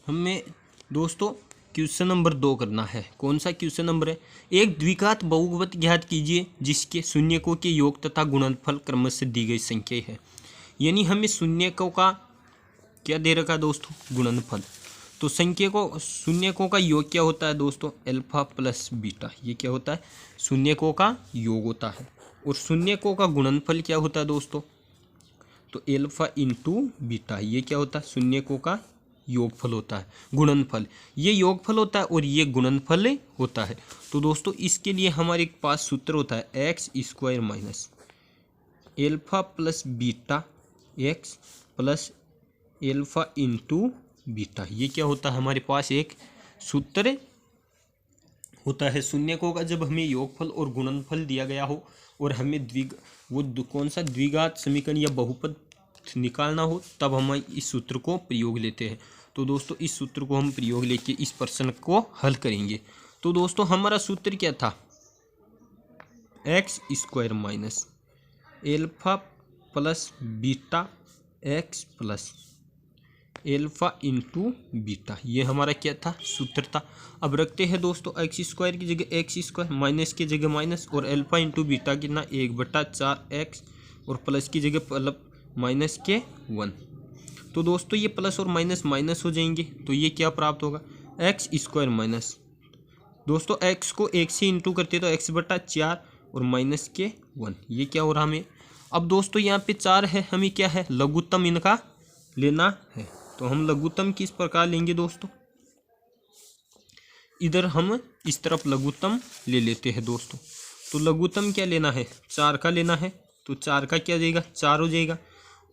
हमें दोस्तों question number 2 करना है। कौन सा क्वेश्चन नंबर है? एक द्विघात बहुपद ज्ञात कीजिए जिसके शून्यकों के योग तथा गुणनफल क्रमशः दी गई संख्या है। यानी हमें शून्यकों का क्या दे रखा है दोस्तों? गुणनफल। तो संख्या को शून्यकों का योग क्या होता है दोस्तों? Alpha plus beta. ये क्या होता है? शून्यकों का योग होता है। और शून्यकों का गुणनफल क्या होता है दोस्तों? तो अल्फा इंटू बीटा। ये क्या होता है? शून्यकों का योगफल होता है, गुणनफल। ये योगफल होता है और ये गुणनफल होता है। तो दोस्तों इसके लिए हमारे पास सूत्र होता है x square minus alpha plus beta x plus alpha into beta. ये क्या होता है? हमारे पास एक सूत्र होता है शून्यकों का। जब हमें योगफल और गुणनफल दिया गया हो और हमें कौन सा द्विघात समीकरण या बहुपद निकालना हो, तब हम इस सूत्र को प्रयोग लेते हैं। तो दोस्तों इस सूत्र को हम प्रयोग लेके इस प्रश्न को हल करेंगे। तो दोस्तों हमारा सूत्र क्या था? X square minus alpha plus beta x plus alpha into beta. ये हमारा क्या था? सूत्र था। अब रखते हैं दोस्तों एक्स स्क्वायर की जगह एक्स स्क्वायर, माइनस की जगह माइनस, और एल्फा इंटू बीटा कितना? 1/4 एक्स, और प्लस की जगह माइनस के 1। तो दोस्तों ये प्लस और माइनस माइनस हो जाएंगे। तो ये क्या प्राप्त होगा? एक्स स्क्वायर माइनस दोस्तों एक्स को 1 से इंटू करते तो x/4 और माइनस के 1। ये क्या हो रहा हमें? अब दोस्तों यहाँ पे 4 है, हमें क्या है? लघुत्तम इनका लेना है। तो हम लघुत्तम किस प्रकार लेंगे दोस्तों? इधर हम इस तरफ लघुत्तम ले लेते हैं दोस्तों। तो लघुत्तम क्या लेना है? 4 का लेना है। तो 4 का क्या जाएगा? 4 हो जाएगा।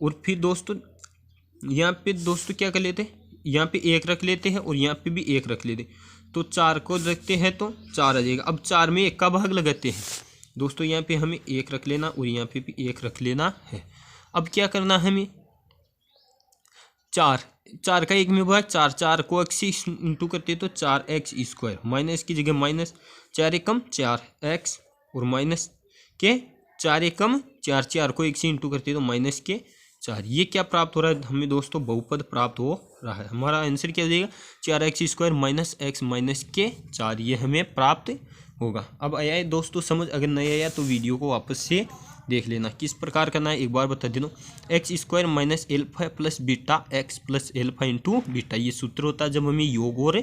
और फिर दोस्तों यहाँ पे दोस्तों क्या कर लेते हैं? यहाँ पे 1 रख लेते हैं और यहाँ पे भी 1 रख लेते हैं। तो 4 को रखते हैं तो 4 आ जाएगा। अब 4 में 1 का भाग लगाते हैं दोस्तों। यहाँ पे हमें 1 रख लेना और यहाँ पे भी 1 रख लेना है। अब क्या करना है हमें? 4 का 1 में भाग 4 को x से इंटू करते तो 4x स्क्वायर, माइनस की जगह माइनस 4 एकम 4x और माइनस के 4 एकम 4 को 1 से इंटू करते तो माइनस के 4। ये क्या प्राप्त हो रहा है हमें दोस्तों? बहुपद प्राप्त हो रहा है। हमारा आंसर क्या हो जाएगा? 4x square minus x minus के 4। ये हमें प्राप्त होगा। अब आया है दोस्तों समझ? अगर नहीं आया तो वीडियो को वापस से देख लेना। किस प्रकार करना है एक बार बता देना। X square minus alpha plus beta x plus alpha into beta. ये सूत्र होता है जब हमें योग और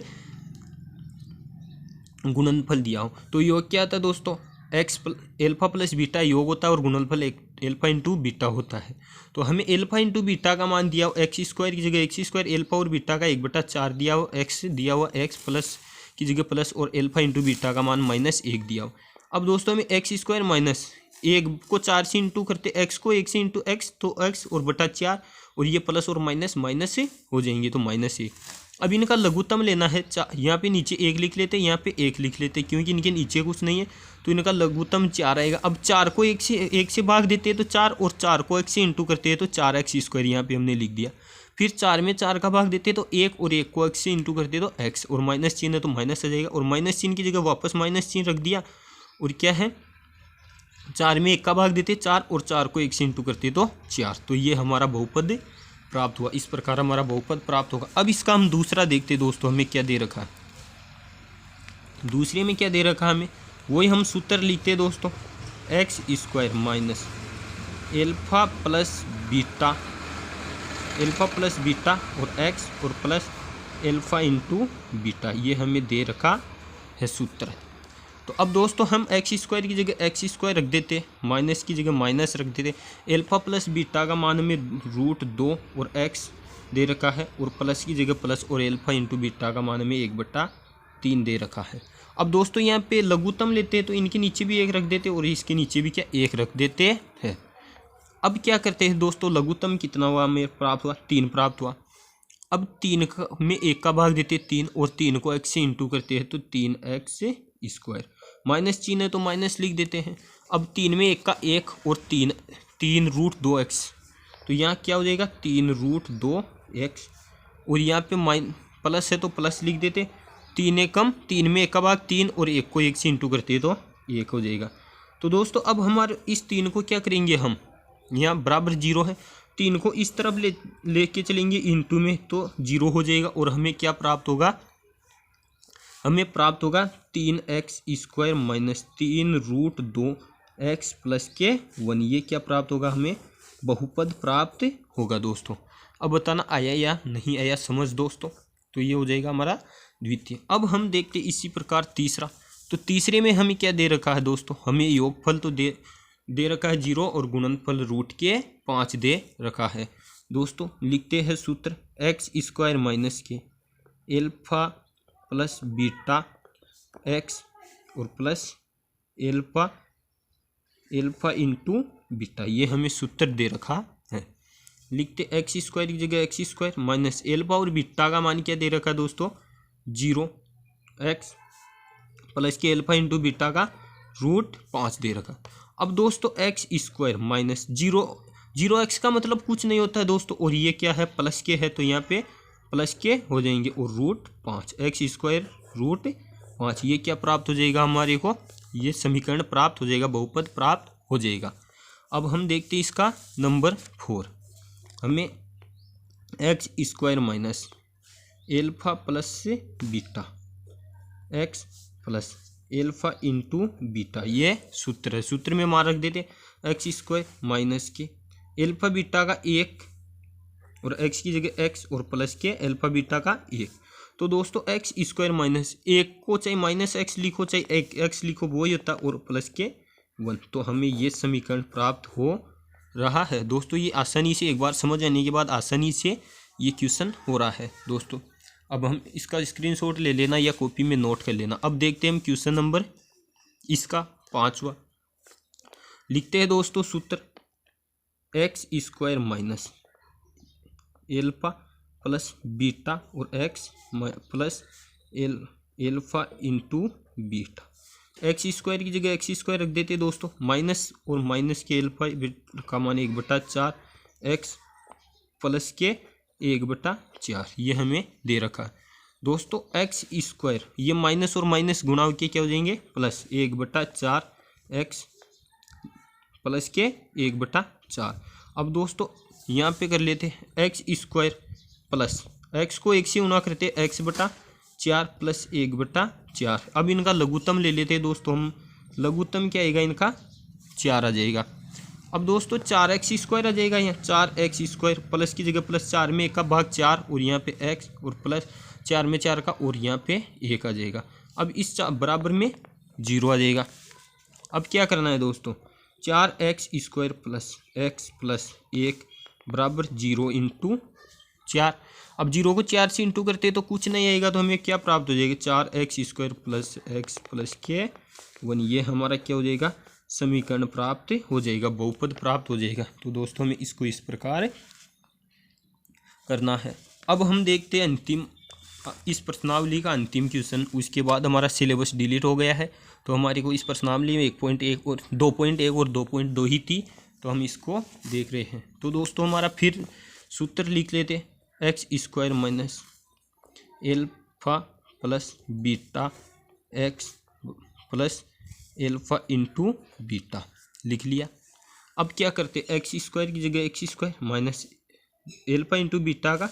गुणनफल दिया हो। तो योग क्या आता है दोस्तों? एल्फा प्लस बीटा योग होता है और गुणनफल एल्फा इंटू बीटा होता है। तो हमें एल्फा इंटू बीटा का मान दिया हो एक्स स्क्वायर की जगह एक्स स्क्वायर, एल्फा और बीटा का 1/4 दिया हो, एक्स दिया हुआ एक्स प्लस की जगह प्लस, और एल्फा इंटू बीटा का मान -1 दिया हो। अब दोस्तों हमें एक्स स्क्वायर माइनस 1 को 4 से इंटू करते, एक्स को 1 से इंटू एक्स तो एक्स और बटा 4, और ये प्लस और माइनस माइनस से हो जाएंगे तो -1। अब इनका लघुत्तम लेना है। यहाँ पे नीचे 1 लिख लेते, यहाँ पे 1 लिख लेते, क्योंकि इनके नीचे कुछ नहीं है। तो इनका लघुत्तम 4 आएगा। अब 4 को 1 से भाग देते हैं तो 4, और 4 को 1 से इंटू करते हैं तो 4x स्क्वायर यहाँ पे हमने लिख दिया। फिर 4 में 4 का भाग देते तो 1, और 1 को 1 से इंटू करते तो x, और माइनस चिन्ह है तो माइनस आ जाएगा, और माइनस चिन्ह की जगह वापस माइनस चिन्ह रख दिया। और क्या है? 4 में 1 का भाग देते 4, और 4 को 1 से इंटू करते तो 4। तो ये हमारा बहुपद प्राप्त हुआ। इस प्रकार हमारा बहुपद प्राप्त होगा। अब इसका हम दूसरा देखते दोस्तों, हमें क्या दे रखा है। दूसरे में क्या दे रखा है हमें? वही हम सूत्र लिखते दोस्तों, x square minus alpha plus beta और एक्स और प्लस एल्फा इंटू बीटा। ये हमें दे रखा है सूत्र। तो अब दोस्तों हम एक्स स्क्वायर की जगह एक्स स्क्वायर रख देते, माइनस की जगह माइनस रख देते। एल्फा प्लस बीटा का मान हमें √2 और एक्स दे रखा है, और प्लस की जगह प्लस, और एल्फा इंटू बीटा का मान हमें 1/3 दे रखा है। अब दोस्तों यहाँ पे लघुत्तम लेते हैं तो इनके नीचे भी 1 रख देते और इसके नीचे भी क्या 1 रख देते हैं। अब क्या करते हैं दोस्तों? लघुत्तम कितना हुआ हमें प्राप्त हुआ? 3 प्राप्त हुआ। अब 3 में 1 का भाग देते 3, और 3 को x से इंटू करते हैं तो 3x स्क्वायर, माइनस चिन्ह है तो माइनस लिख देते हैं। अब 3 में 1 का 1 और 3 √2x, तो यहाँ क्या हो जाएगा? 3√2x, और यहाँ पे प्लस है तो प्लस लिख देते। 3 में 1 का भाग 3, और 1 को 1 से इंटू करते तो 1 हो जाएगा। तो दोस्तों अब हमारे इस 3 को क्या करेंगे हम? यहाँ बराबर 0 है 3 को इस तरफ लेके चलेंगे इनटू में तो 0 हो जाएगा और हमें क्या प्राप्त होगा, हमें प्राप्त होगा 3x² माइनस 3√2x प्लस के 1। ये क्या प्राप्त होगा, हमें बहुपद प्राप्त होगा दोस्तों। अब बताना आया या नहीं आया समझ दोस्तों। तो ये हो जाएगा हमारा द्वितीय। अब हम देखते इसी प्रकार तीसरा। तो तीसरे में हमें क्या दे रखा है दोस्तों, हमें योगफल तो दे रखा है 0 और गुणनफल √5 दे रखा है दोस्तों। लिखते हैं सूत्र x² माइनस के एल्फा प्लस बीटा x और प्लस एल्फा इंटू बीटा। ये हमें सूत्र दे रखा है। लिखते x² की जगह x² माइनस एल्फा और बीटा का मान क्या दे रखा है दोस्तों, 0x प्लस के एल्फा इंटू बीटा का √5 दे रखा। अब दोस्तों x² माइनस 0x का मतलब कुछ नहीं होता है दोस्तों, और ये क्या है प्लस के है तो यहाँ पे प्लस के हो जाएंगे और √5 x² √5। ये क्या प्राप्त हो जाएगा हमारे को, ये समीकरण प्राप्त हो जाएगा, बहुपद प्राप्त हो जाएगा। अब हम देखते हैं इसका नंबर 4। हमें x² माइनस एल्फा प्लस से beta x plus alpha into beta, ये सूत्र है। सूत्र में मान रख देते x² माइनस के एल्फा बीटा का 1 और x की जगह x और प्लस के एल्फा बीटा का 1। तो दोस्तों x² माइनस 1 को चाहे माइनस x लिखो चाहे x लिखो वो ही होता और प्लस के 1। तो हमें ये समीकरण प्राप्त हो रहा है दोस्तों। ये आसानी से एक बार समझ आने के बाद आसानी से ये क्वेश्चन हो रहा है दोस्तों। अब हम इसका स्क्रीनशॉट ले लेना या कॉपी में नोट कर लेना। अब देखते हैं हम क्वेश्चन नंबर इसका 5वां। लिखते हैं दोस्तों सूत्र x² minus alpha plus beta और x plus alpha into beta. x² की जगह x² रख देते दोस्तों, माइनस और माइनस के एल्फा का मान 1/4 x प्लस के 1/4 ये हमें दे रखा है दोस्तों। x² ये माइनस और माइनस गुणा के क्या हो जाएंगे प्लस 1/4 x प्लस के 1/4। अब दोस्तों यहाँ पे कर लेते हैं x² प्लस x को 1 से गुणा करते x/4 प्लस 1/4। अब इनका लघुत्तम ले लेते हैं दोस्तों हम। लघुत्तम क्या आएगा इनका 4 आ जाएगा। अब दोस्तों 4x² आ जाएगा, यहाँ 4x² प्लस की जगह प्लस 4 में 1 का भाग 4 और यहाँ पे x और प्लस 4 में 4 का और यहाँ पे 1 आ जाएगा। अब इस बराबर में 0 आ जाएगा। अब क्या करना है दोस्तों, 4x² प्लस x प्लस 1 बराबर 0 इंटू 4। अब 0 को 4 से इंटू करते तो कुछ नहीं आएगा, तो हमें क्या प्राप्त हो जाएगा 4x² प्लस x प्लस के 1। ये हमारा क्या हो जाएगा समीकरण प्राप्त हो जाएगा, बहुपद प्राप्त हो जाएगा। तो दोस्तों हमें इसको इस प्रकार करना है। अब हम देखते हैं अंतिम इस प्रश्नावली का अंतिम क्वेश्चन। उसके बाद हमारा सिलेबस डिलीट हो गया है, तो हमारे को इस प्रश्नावली में 1.1 और 2.1 और 2.2 ही थी, तो हम इसको देख रहे हैं। तो दोस्तों हमारा फिर सूत्र लिख लेते x² minus alpha plus beta x plus alpha into beta लिख लिया। अब क्या करते x² की जगह x² minus alpha into beta का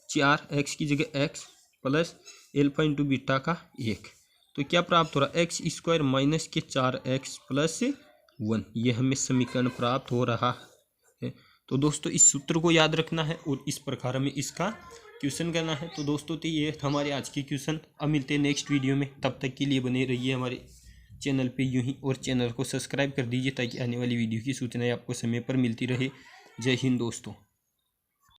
4 x की जगह x plus alpha into beta का 1। तो क्या प्राप्त हो रहा x² माइनस के 4x प्लस 1। ये हमें समीकरण प्राप्त हो रहा है। तो दोस्तों इस सूत्र को याद रखना है और इस प्रकार हमें इसका क्वेश्चन करना है। तो दोस्तों तो ये हमारे आज के क्वेश्चन। अब मिलते हैं नेक्स्ट वीडियो में, तब तक के लिए बने रहिए हमारे चैनल पे यूं ही, और चैनल को सब्सक्राइब कर दीजिए ताकि आने वाली वीडियो की सूचनाएं आपको समय पर मिलती रहे। जय हिंद दोस्तों।